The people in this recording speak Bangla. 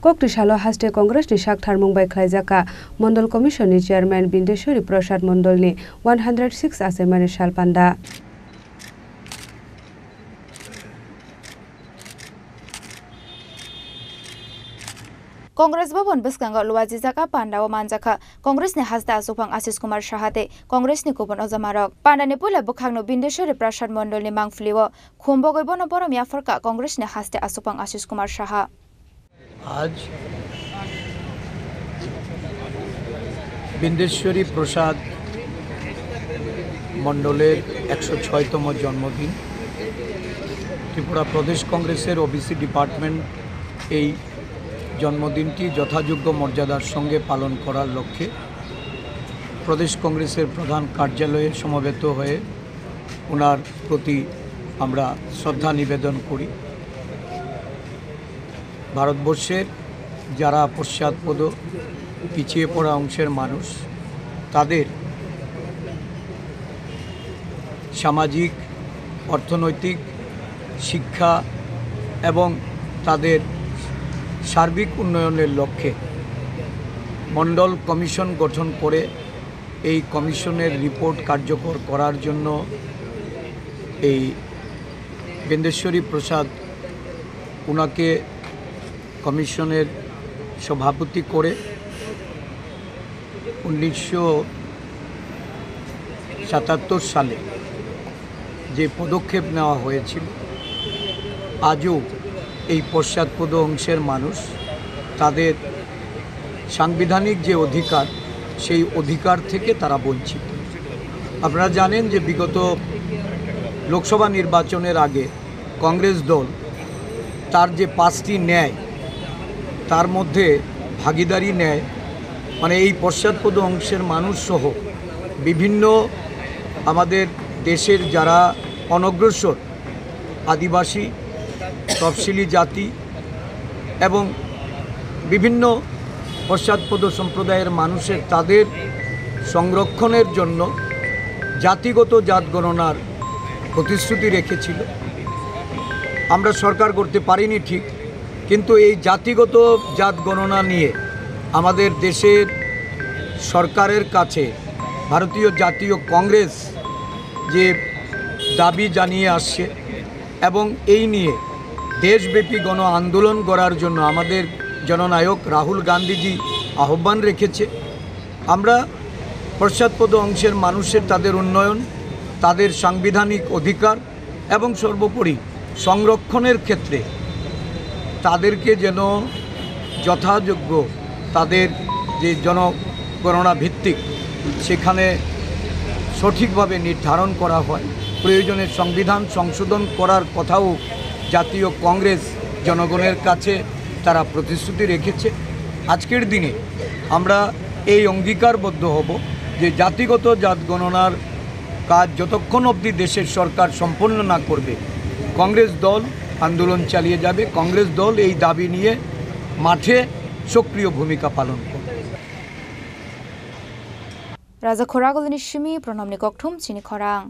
Koktisalo haste Congress ni Shakhtar Mumbai Khlaijaka Mondol Commission ni Chairman Bindeshwari Prasad Mondol ni 106 asemani Shalpanda. Congress Bhavan Biskanga Luwaji Jaka Panda o Manjaka Congress ni Hasda Asupang Ashish Kumar Shahate Congress ni Kupon Ozamarok Panda ni Pula Bukhangno Bindeshwari Prasad Mondol ni Mangfliwo Khumbogoy Bono Borom Yafarka Congress ni Haste Asupang Ashish Kumar Shaha आज बिंदेश्वरी प्रसाद मंडलेर 106तम जन्मदिन त्रिपुरा प्रदेश कांग्रेसের ओबीसी डिपार्टमेंट এই जन्मदिनটি যথাযোগ্য মর্যাদার সঙ্গে পালন করার লক্ষ্যে প্রদেশ কংগ্রেসের প্রধান কার্যালয়ে সমবেত হয়ে ওনার প্রতি আমরা শ্রদ্ধা নিবেদন করি। ভারতবর্ষের যারা পশ্চাৎপদ পিছিয়ে পড়া অংশের মানুষ তাদের সামাজিক অর্থনৈতিক শিক্ষা এবং তাদের সার্বিক উন্নয়নের লক্ষ্যে মণ্ডল কমিশন গঠন করে এই কমিশনের রিপোর্ট কার্যকর করার জন্য এই বিন্দেশ্বরী প্রসাদ ওনাকে কমিশনের সভাপতি করে 1977 সালে যে পদক্ষেপ নেওয়া হয়েছিল আজও এই পশ্চাৎপদ অংশের মানুষ তাদের সাংবিধানিক যে অধিকার সেই অধিকার থেকে তারা বঞ্চিত। আপনারা জানেন যে বিগত লোকসভা নির্বাচনের আগে কংগ্রেস দল তার যে 5টি ন্যায় তার মধ্যে ভাগিদারি ন্যায় মানে এই পশ্চাৎপদ অংশের মানুষ সহ বিভিন্ন আমাদের দেশের যারা অনগ্রসর আদিবাসী তফসিলি জাতি এবং বিভিন্ন পশ্চাৎপদ সম্প্রদায়ের মানুষের তাদের সংরক্ষণের জন্য জাতিগত জাত গণনার প্রতিশ্রুতি রেখেছিল। আমরা সরকার করতে পারিনি ঠিক, কিন্তু এই জাতিগত জাত গণনা নিয়ে আমাদের দেশের সরকারের কাছে ভারতীয় জাতীয় কংগ্রেস যে দাবি জানিয়ে আসছে এবং এই নিয়ে দেশব্যাপী গণ আন্দোলন করার জন্য আমাদের জননায়ক রাহুল গান্ধীজি আহ্বান রেখেছে। আমরা পশ্চাৎপদ অংশের মানুষের তাদের উন্নয়ন, তাদের সাংবিধানিক অধিকার এবং সর্বোপরি সংরক্ষণের ক্ষেত্রে তাদেরকে যেন যথাযোগ্য তাদের যে জনগণনা ভিত্তিক সেখানে সঠিকভাবে নির্ধারণ করা হয়। প্রয়োজনে সংবিধান সংশোধন করার কথাও জাতীয় কংগ্রেস জনগণের কাছে তারা প্রতিশ্রুতি রেখেছে। আজকের দিনে আমরা এই অঙ্গীকারবদ্ধ হব যে জাতিগত জাত গণনার কাজ যতক্ষণ অবধি দেশের সরকার সম্পন্ন না করবে কংগ্রেস দল আন্দোলন চালিয়ে যাবে। কংগ্রেস দল এই দাবি নিয়ে মাঠে সক্রিয় ভূমিকা পালন করবে। রাজা খোরাগলিনি সিমি প্রণামনি ককঠুম চিনি খরাং।